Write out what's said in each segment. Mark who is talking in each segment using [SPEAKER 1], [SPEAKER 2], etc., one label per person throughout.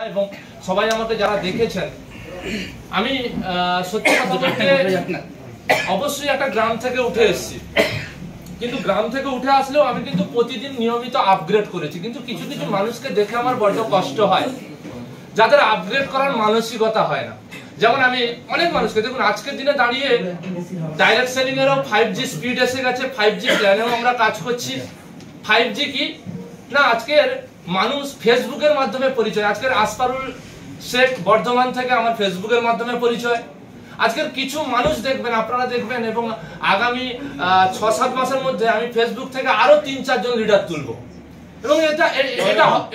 [SPEAKER 1] এবং সবাই আমাকে যারা দেখেছেন, আমি সত্যি কথা বলতে অবশ্যই একটা গ্রাম থেকে উঠে এসেছি, কিন্তু গ্রাম থেকে উঠে আসলেও আমি কিন্তু প্রতিদিন নিয়মিত আপগ্রেড করেছি। কিন্তু কিছু কিছু মানুষকে দেখে আমার বড্ড কষ্ট হয়, যাদের আপগ্রেড করার মানসিকতা হয় না। যেমন আমি অনেক মানুষকে দেখুন, আজকের দিনে দাঁড়িয়ে ডাইরেক্ট সেলিং এরও 5G স্পিড এসে গেছে, 5G প্ল্যানেও আমরা কাজ করছি। 5G কি না, আজকের মানুষ ফেসবুকের মাধ্যমে পরিচয়। আজকের আসপারুল শেখ বর্ধমান থেকে আমার ফেসবুকের মাধ্যমে পরিচয়। আজকের কিছু মানুষ দেখবেন, আপনারা দেখবেন, এবং আগামী 6-7 মাসের মধ্যে আমি ফেসবুক থেকে আরো 3-4 জন লিডার তুলব। এবং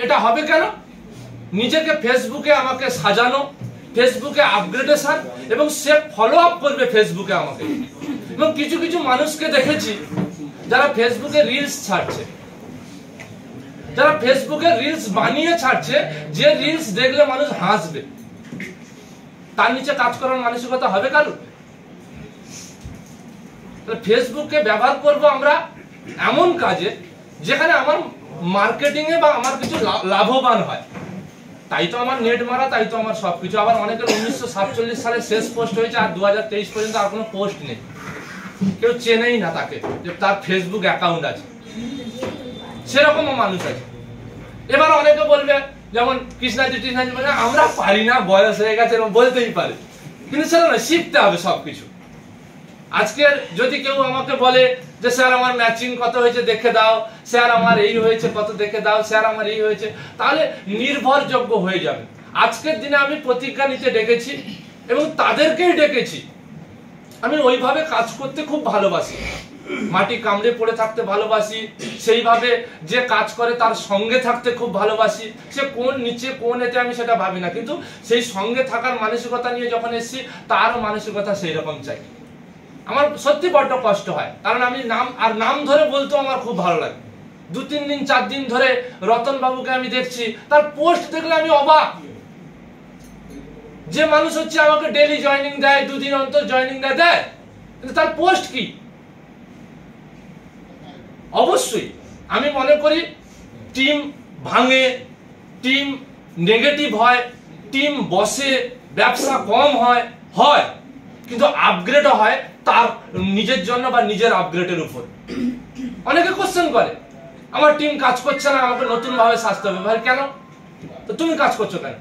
[SPEAKER 1] এটা হবে কেন? নিজেকে ফেসবুকে আমাকে সাজানো, ফেসবুকে আপগ্রেডেশন, এবং সে ফলো আপ করবে ফেসবুকে আমাকে। এবং কিছু কিছু মানুষকে দেখেছি যারা ফেসবুকে রিলস ছাড়ছে, যারা ফেসবুকে রিলস বানিয়ে ছাড়ছে, যে রিলস দেখলে মানুষ হাসবে, তার নিচে কাজ করার মানসিকতা হবে কারো? ফেসবুককে ব্যবহার করব আমরা এমন কাজে যেখানে আমার মার্কেটিং এ বা আমার কিছু লাভবান হয়। তাই তো আমার নেট মারা, তাই তো আমার সবকিছু। আবার অনেকের 1947 সালে শেষ পোস্ট হয়েছে, আর 2023 পর্যন্ত আর কোনো পোস্ট নেই, কেউ চেনেই না তাকে যে তার ফেসবুক অ্যাকাউন্ট আছে। সেরকমও মানুষ আছে। এবার অনেকে বলবে, যেমন কৃষ্ণাজি মানে আমরা পারি না, বয়স হয়ে গেছে, বলতেই পারে, কিন্তু সেটা না, শিখতে হবে সবকিছু। আজকের যদি কেউ আমাকে বলে যে স্যার আমার ম্যাচিং কত হয়েছে দেখে দাও, স্যার আমার এই হয়েছে কত দেখে দাও, স্যার আমার এই হয়েছে, তাহলে নির্ভরযোগ্য হয়ে যাবে। আজকের দিনে আমি প্রতিজ্ঞা নিতে ডেকেছি এবং তাদেরকেই ডেকেছি। আমি ওইভাবে কাজ করতে খুব ভালোবাসি, মাটি কামড়ে পড়ে থাকতে ভালোবাসি, সেইভাবে যে কাজ করে তার সঙ্গে থাকতে খুব ভালোবাসি। সে কোন নিচে কোন এতে আমি সেটা ভাবি না, কিন্তু সেই সঙ্গে থাকার মানসিকতা নিয়ে যখন এসেছি, তার মানসিকতা সেই রকম চাই। আমার সত্যি বড্ড কষ্ট হয়, কারণ আমি নাম ধরে বলতেও আমার খুব ভালো লাগে। 2-3 দিন 4 দিন ধরে রতন বাবুকে আমি দেখছি, তার পোস্ট দেখলে আমি অবাক। যে মানুষ হচ্ছে আমাকে ডেইলি জয়েনিং দেয়, 2 দিন অন্তর জয়েনিং দেয়, কিন্তু তার পোস্ট কি? অবশ্যই আমি মনে করি টিম ভাঙে, টিম নেগেটিভ হয়, টিম বসে, ব্যবসা কম হয়, কিন্তু আপগ্রেডও হয় তার নিজের জন্য বা নিজের আপগ্রেডের উপর। অনেকে কোশ্চেন করে, আমার টিম কাজ করছে না, আমাকে নতুন ভাবে সাজতে হবে। ভাই কেন? তো তুমি কাজ করছো কেন?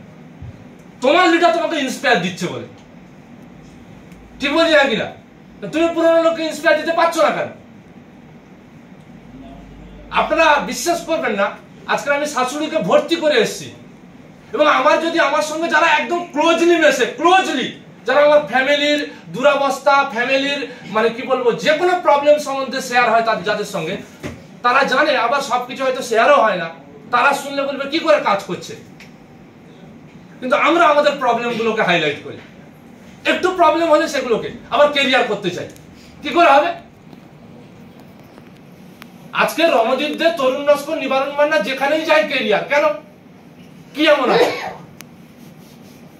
[SPEAKER 1] তোমার লিডার তোমাকে ইন্সপায়ার দিচ্ছে বলে। ঠিক বলছি নাকি না? তুমি পুরনো লোককে ইন্সপায়ার দিতে পারছো না কেন? আপনারা বিশ্বাস করবেন না, আজকে আমি শাশুড়িকে ভর্তি করে এসেছি, এবং আমার সঙ্গে যারা একদম ক্লোজলি মেশে, যারা আমার ফ্যামিলির দুরাবস্থা, ফ্যামিলির মানে কি বলবো, যে কোনো প্রবলেম সম্বন্ধে শেয়ার হয় যাদের সঙ্গে, তারা জানে। আবার সবকিছু হয়তো শেয়ারও হয় না, তারা শুনলে বলবে কি করে কাজ করছে। কিন্তু আমরা আমাদের প্রবলেমগুলোকে হাইলাইট করি, একটু প্রবলেম হলে সেগুলোকে আবার ক্যারিয়ার করতে চাই। কি করে হবে? আজকে রণজিৎদের তরুণ লস্কর নিবারণ মান্না যেখানেই যায় ক্যারিয়ার, কেন? কি এমন আছে?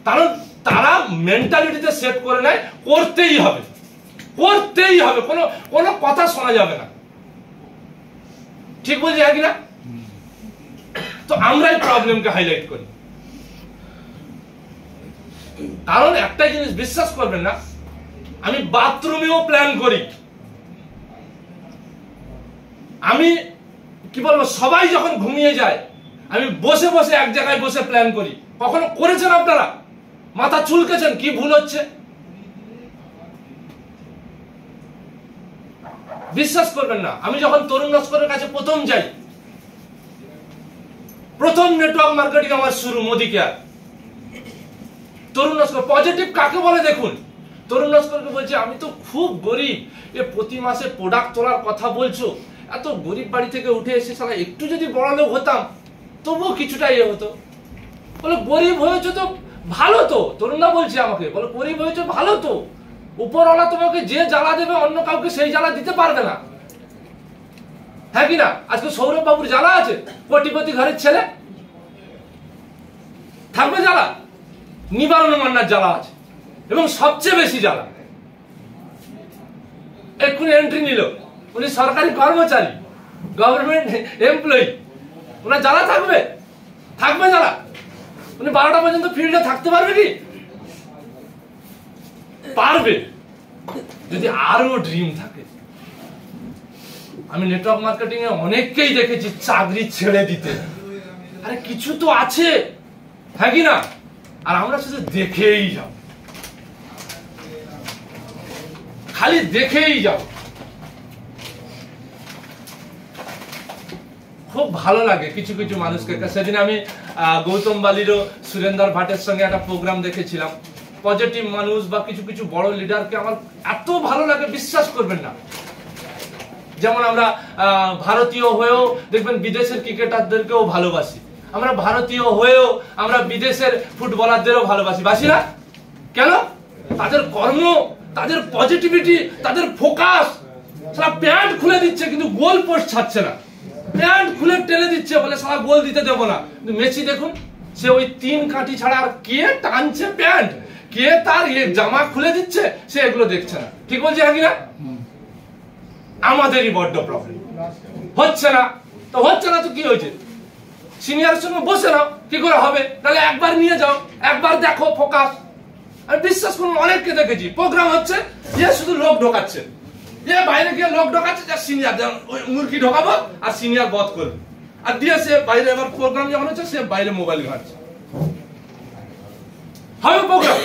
[SPEAKER 1] কারণ তারা মেন্টালিটিতে সেট করে নেয়, করতেই হবে, কোনো কথা শোনা যাবে না। ঠিক বলছি নাকি না? তো আমরাই প্রবলেমকে হাইলাইট করি। কারণ একটা জিনিস বিশ্বাস করবেন না, আমি বাথরুমেও প্ল্যান করি। আমি কি বলবো, সবাই যখন ঘুমিয়ে যায়, আমি বসে বসে এক জায়গায় বসে প্ল্যান করি। কখনো করেছেন আপনারা? মাথা চুলকেছেন কি ভুল হচ্ছে? বিশ্বাস করবেন না, আমি যখন তরুণ লস্করের কাছে প্রথম যাই, প্রথম নেটওয়ার্ক মার্কেটিং আমার শুরু মোদি কেয়ার। তরুণ লস্কর পজিটিভ কাকে বলে দেখুন। তরুণ লস্করকে বলছে, আমি তো খুব গরিব, প্রতি মাসে প্রোডাক্ট তোলার কথা বলছো, এত গরিব বাড়ি থেকে উঠে এসে সালা একটু যদি বড় লোক হতাম তবুও কিছুটা হতো। বলে গরিব হয়েছে তো ভালো তো, তরুণদা বলছে আমাকে, বলে গরিব হয়েছে ভালো তো, উপরওয়ালা তোমাকে যে জ্বালা দেবে অন্য কাউকে সেই জ্বালা দিতে পারবে না। হ্যাঁ কি না? আজকে সৌরভ বাবুর জ্বালা আছে, কোটিপতি ঘরের ছেলে, থাকবে জ্বালা? নিবারণ মান্নার জ্বালা আছে, এবং সবচেয়ে বেশি জ্বালা। এক্ষুনি এন্ট্রি নিল, উনি সরকারি কর্মচারী, গভর্নমেন্ট এমপ্লয়ি, ওনার জ্বালা থাকবে জ্বালা। উনি 12টা পর্যন্ত ফিল্ডে থাকতে পারবে কি? পারবে, যদি আরো ড্রিম থাকে। আমি নেটওয়ার্ক মার্কেটিং এ অনেককেই দেখেছি চাকরি ছেড়ে দিতে, আরে কিছু তো আছে, হ্যাঁ কি না? আর আমরা শুধু দেখেই যাব, খালি দেখেই যাব। খুব ভালো লাগে কিছু কিছু মানুষকে। সেদিন আমি গৌতম বালিরও সুরেন্দ্র ভাটের সঙ্গে একটা প্রোগ্রাম দেখেছিলাম। পজিটিভ মানুষ বা কিছু কিছু বড় লিডারকে আমার এত ভালো লাগে, বিশ্বাস করবেন না। যেমন আমরা ভারতীয় হয়েও দেখবেন বিদেশের ক্রিকেটারদেরকেও ভালোবাসি, আমরা ভারতীয় হয়েও আমরা বিদেশের ফুটবলারদেরও ভালোবাসি, বাসি না? কেন? তাদের কর্ম, তাদের পজিটিভিটি, তাদের ফোকাস। সারা প্যান্ট খুলে দিচ্ছে কিন্তু গোল পোস্ট ছাড়ছে না, প্যান্ট খুলে টেনে দিচ্ছে বলে সারা গোল দিতে দেবো না। কিন্তু মেসি দেখুন, সে ওই 3 কাঠি ছাড়া আর কে টানছে প্যান্ট, কে তার জামা খুলে দিচ্ছে, সে এগুলো দেখছে না। ঠিক বলছে নাকি না? আমাদেরই বড্ড প্রবলেম, হচ্ছে না। তো হচ্ছে না তো কি হয়েছে? সিনিয়রের সঙ্গে বসে নাও, কি করে হবে? তাহলে একবার নিয়ে যাও, একবার দেখো ফোকাস। আমি বিশ্বাস করুন অনেককে দেখেছি, প্রোগ্রাম হচ্ছে, যে শুধু লোক ঢোকাচ্ছে, যে বাইরে গিয়ে লোক ঢোকাচ্ছে, যা সিনিয়র ওই মুরগি ঢোকাবো আর সিনিয়র বধ করবে, আর দিয়ে সে বাইরে, এবার প্রোগ্রাম যখন হচ্ছে সে বাইরে মোবাইল ঘাটছে। হবে প্রোগ্রাম?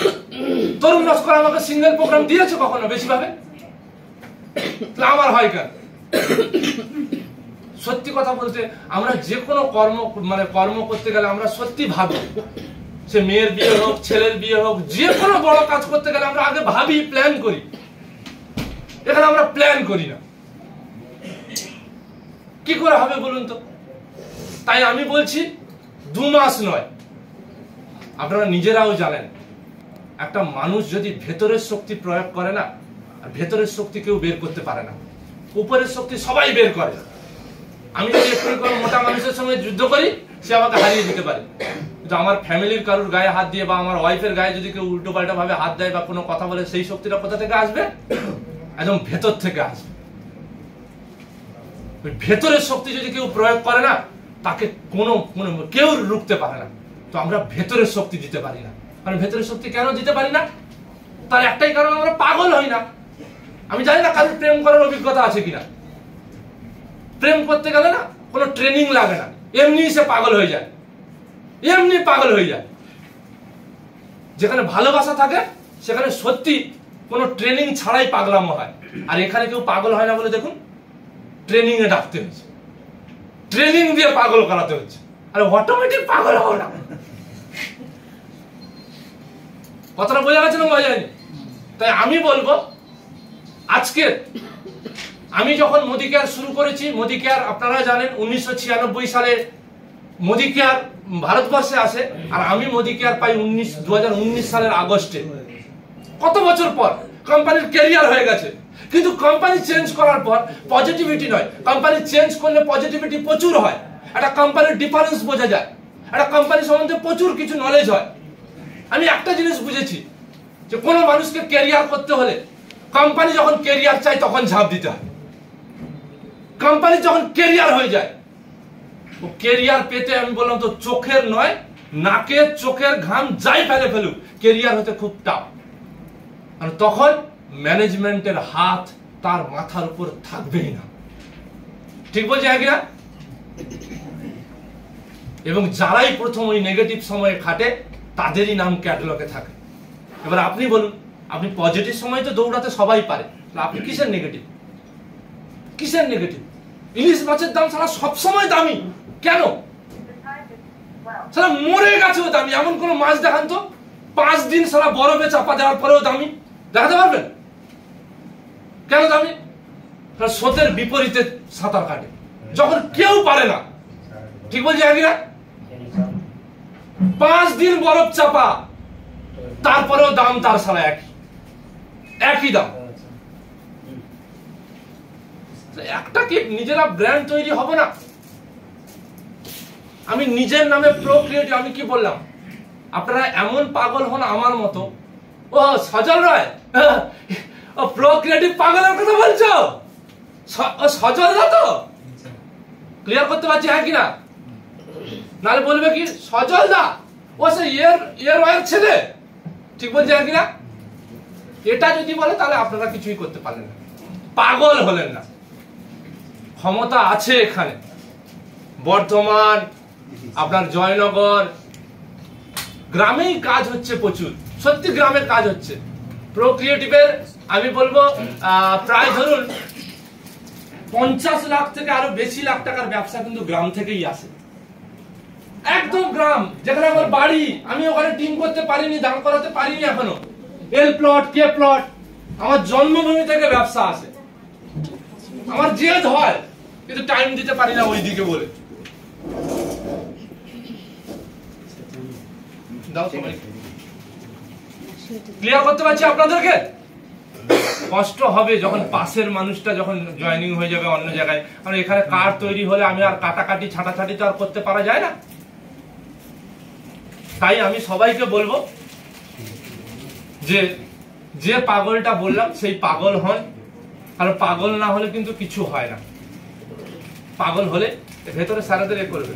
[SPEAKER 1] তরুণ নস্কর আমাকে সিঙ্গেল প্রোগ্রাম দিয়েছে কখনো বেশি ভাবে? আমার হয় কেন? সত্যি কথা বলতে, আমরা যে কোনো কর্ম করতে গেলে আমরা সত্যি ভাবি, সে মেয়ের বিয়ে হোক, ছেলের বিয়ে হোক, যে কোনো বড় কাজ করতে গেলে আমরা আগে ভাবি, প্ল্যান করি। এখানে আমরা প্ল্যান করি না, কি করে হবে বলুন তো? তাই আমি বলছি 2 মাস নয়, আপনারা নিজেরাও জানেন, একটা মানুষ যদি ভেতরের শক্তি প্রয়োগ করে না, আর ভেতরের শক্তি কেউ বের করতে পারে না, উপরের শক্তি সবাই বের করে। আমি যদি একটু কোনো মোটা মানুষের সঙ্গে যুদ্ধ করি, সে আমাকে হারিয়ে দিতে পারে, কিন্তু আমার ফ্যামিলির কারোর গায়ে হাত দিয়ে বা আমার ওয়াইফের গায়ে যদি কেউ উল্টো পাল্টা ভাবে হাত দেয় বা কোনো কথা বলে, সেই শক্তিটা কোথা থেকে আসবে? একদম ভেতর থেকে আসবে। ভেতরের শক্তি যদি কেউ প্রয়োগ করে না, তাকে কেউ রুখতে পারে না। তো আমরা ভেতরের শক্তি দিতে পারি না। কারণ ভেতরের শক্তি কেন দিতে পারি না? তার একটাই কারণ, আমরা পাগল হই না। আমি জানি না কারোর প্রেম করার অভিজ্ঞতা আছে কিনা। প্রেম করতে গেলে না কোনো ট্রেনিং লাগে না, এমনি সে পাগল হয়ে যায়, এমনি পাগল হয়ে যায়। যেখানে ভালোবাসা থাকে সেখানে সত্যি কোনো ট্রেনিং ছাড়াই পাগলামো হয়। আর এখানে কেউ পাগল হয় না বলে দেখুন, ট্রেনিং এ ডাকতে হচ্ছে, ট্রেনিং দিয়ে পাগল করাতে হচ্ছে। আরে অটোমেটিক পাগল হও না। কথাটা বোঝা গেছে না বোঝা যায়নি? তাই আমি বলবো, আজকে আমি যখন মোদি কেয়ার শুরু করেছি, মোদি কেয়ার আপনারা জানেন 1996 সালে মোদি কেয়ার ভারতবর্ষে আসে, আর আমি মোদি কেয়ার পাই 2019 সালের আগস্টে। কত বছর পর কোম্পানির ক্যারিয়ার হয়ে গেছে, কিন্তু কোম্পানি চেঞ্জ করার পর পজিটিভিটি নয়, কোম্পানি চেঞ্জ করলে পজিটিভিটি প্রচুর হয়। একটা কোম্পানির ডিফারেন্স বোঝা যায়, একটা কোম্পানি সম্বন্ধে প্রচুর কিছু নলেজ হয়। আমি একটা জিনিস বুঝেছি, যে কোনো মানুষকে ক্যারিয়ার করতে হলে কোম্পানি যখন ক্যারিয়ার চায় তখন ঝাঁপ দিতে হয়। কোম্পানি যখন ক্যারিয়ার হয়ে যায়, ও ক্যারিয়ার পেতে আমি বললাম তো চোখের নয়, নাকের চোখের ঘাম যাই ফেলুক, ক্যারিয়ার হতে খুব টাফ। আর তখন ম্যানেজমেন্টের হাত তার মাথার উপর থাকবেই না। ঠিক বলছি হ্যাঁ কিনা? এবং যারাই প্রথম ওই নেগেটিভ সময়ে খাটে, তাদেরই নাম ক্যাটালগে থাকে। এবার আপনি বলুন, আপনি পজিটিভ সময় তো দৌড়াতে সবাই পারে, আপনি কিসের নেগেটিভ? কিসের নেগেটিভ? ইলিশ মাছের দাম সারা সবসময় দামি কেন? সারা মরে গেছেও দামি। এমন কোন মাছ দেখান তো 5 দিন সারা বরফে চাপা দেওয়ার পরেও দামি, দেখাতে পারবেন? কেন দামি? স্রোতের বিপরীতে সাঁতার কাটে, যখন কেউ পারে না। ঠিক বলছি একই? 5 দিন বরফ চাপা, তারপরেও দাম তার সারা একই দাম। একটা কি নিজেরা ব্র্যান্ড তৈরি হবে না? আমি নিজের নামে প্রোক্রিয়েটিভ, আমি কি বললাম, আপনারা এমন পাগল হন আমার মতো। ও সজল রায়, ও প্রোক্রিয়েটিভ পাগলের কথা বলছো? সজল দা তো ক্লিয়ার করতে পারছি হ্যাঁ কিনা? নাহলে বলবে কি সজল দা ও সে ইয়ার ওয়ার ছেলে, ঠিক বলছে আর কিনা? এটা যদি বলে তাহলে আপনারা কিছুই করতে পারলেন না, পাগল হলেন না। ক্ষমতা আছে এখানে, বর্ধমান, আপনার জয়নগর, গ্রামেই কাজ হচ্ছে প্রচুর, সত্যি গ্রামের কাজ হচ্ছে। প্রোক্রিয়েটিভের আমি বলবো প্রায় ধরুন 50 লাখ থেকে আরো বেশি লাখ টাকার ব্যবসা কিন্তু গ্রাম থেকেই আসে। একদম গ্রাম, যেখানে আমার বাড়ি, আমি ওখানে টিম করতে পারিনি, দাঁড় করাতে পারিনি এখনো, এল প্লট কে প্লট, আমার জন্মভূমি থেকে ব্যবসা আসে। আমার জেদ হয় কিন্তু টাইম দিতে পারি না ওই দিকে বলে। ক্লিয়ার করতে পারছি আপনাদেরকে? কষ্ট হবে যখন পাশের মানুষটা যখন জয়েনিং হয়ে যাবে অন্য জায়গায়, কারণ এখানে কার্ড তৈরি হলে আমি আর কাটাকাটি ছাটাছাটি তো আর করতে পারা যায় না। তাই আমি সবাইকে বলবো যে যে পাগলটা বললাম সেই পাগল হন, কারণ পাগল না হলে কিন্তু কিছু হয় না। পাগল হলে ভেতরে সারাদের করবে।